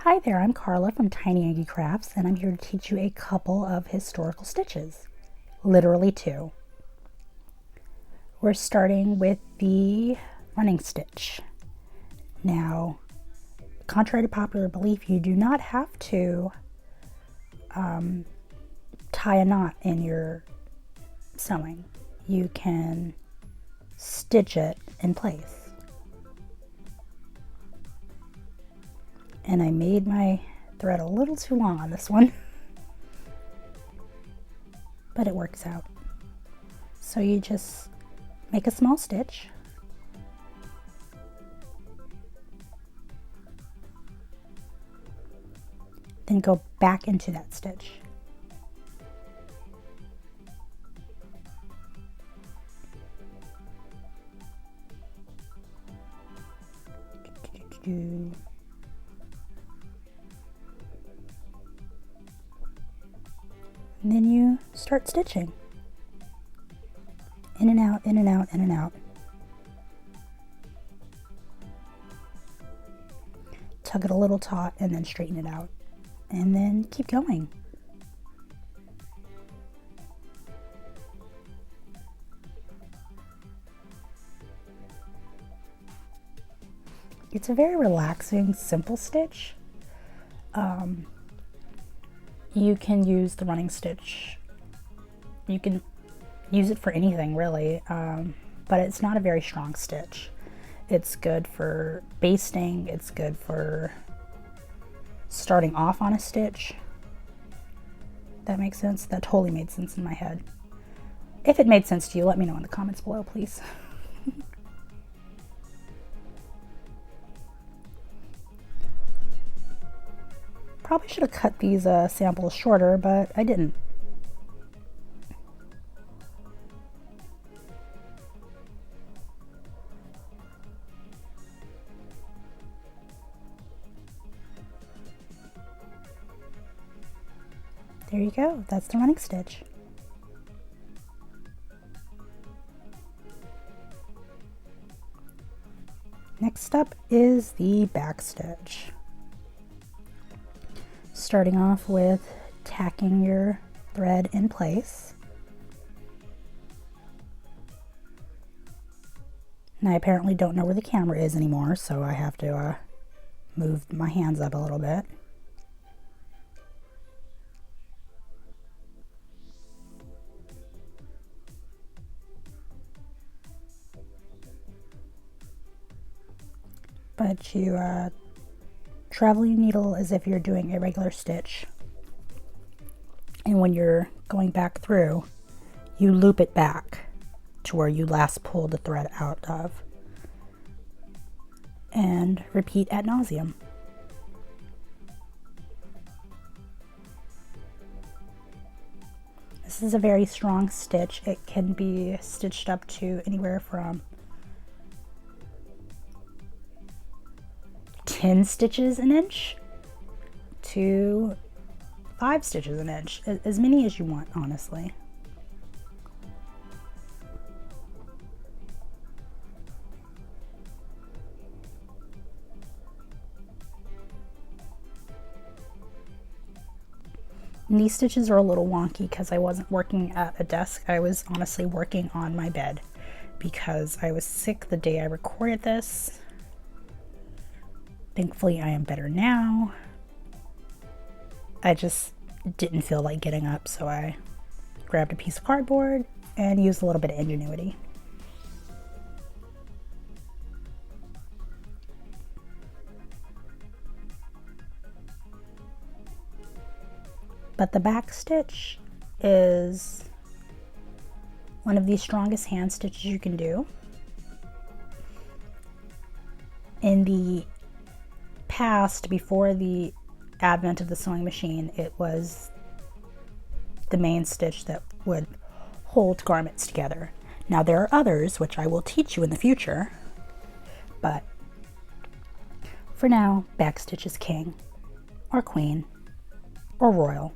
Hi there, I'm Carla from Tiny Aggie Crafts, and I'm here to teach you a couple of historical stitches. Literally two. We're starting with the running stitch. Now, contrary to popular belief, you do not have to tie a knot in your sewing. You can stitch it in place. And I made my thread a little too long on this one, but it works out. So you just make a small stitch, then go back into that stitch. And then you start stitching. In and out, in and out, in and out. Tug it a little taut and then straighten it out. And then keep going. It's a very relaxing, simple stitch. You can use the running stitch. You can use it for anything really, but it's not a very strong stitch. It's good for basting, it's good for starting off on a stitch. That makes sense? That totally made sense in my head. If it made sense to you, let me know in the comments below, please. Probably should have cut these samples shorter, but I didn't. There you go, that's the running stitch. Next up is the back stitch. Starting off with tacking your thread in place. And I apparently don't know where the camera is anymore, so I have to move my hands up a little bit. But you travel your needle as if you're doing a regular stitch, and when you're going back through, you loop it back to where you last pulled the thread out of, and repeat ad nauseum. This is a very strong stitch. It can be stitched up to anywhere from 10 stitches an inch to 5 stitches an inch, as many as you want, honestly. And these stitches are a little wonky because I wasn't working at a desk. I was honestly working on my bed because I was sick the day I recorded this. Thankfully, I am better now. I just didn't feel like getting up, so I grabbed a piece of cardboard and used a little bit of ingenuity. But the back stitch is one of the strongest hand stitches you can do. In the past, before the advent of the sewing machine, it was the main stitch that would hold garments together. Now there are others which I will teach you in the future, but for now, backstitch is king, or queen, or royal.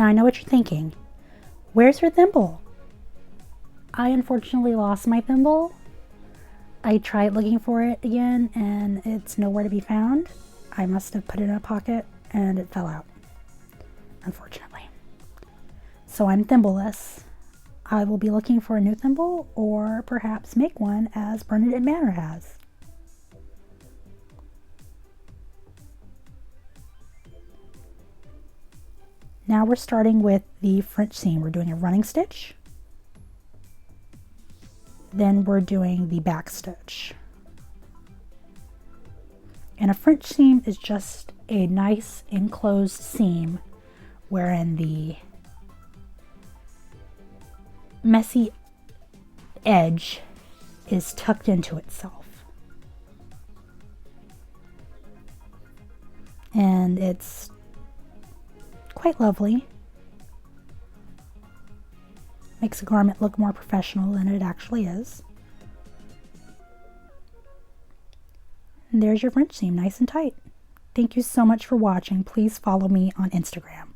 Now I know what you're thinking. Where's your thimble? I unfortunately lost my thimble. I tried looking for it again and it's nowhere to be found. I must have put it in a pocket and it fell out, unfortunately. So I'm thimbleless. I will be looking for a new thimble or perhaps make one as Bernadette Manor has. Now we're starting with the French seam. We're doing a running stitch. Then we're doing the back stitch. And a French seam is just a nice enclosed seam wherein the messy edge is tucked into itself. And it's quite lovely. Makes a garment look more professional than it actually is. And there's your French seam, nice and tight. Thank you so much for watching. Please follow me on Instagram.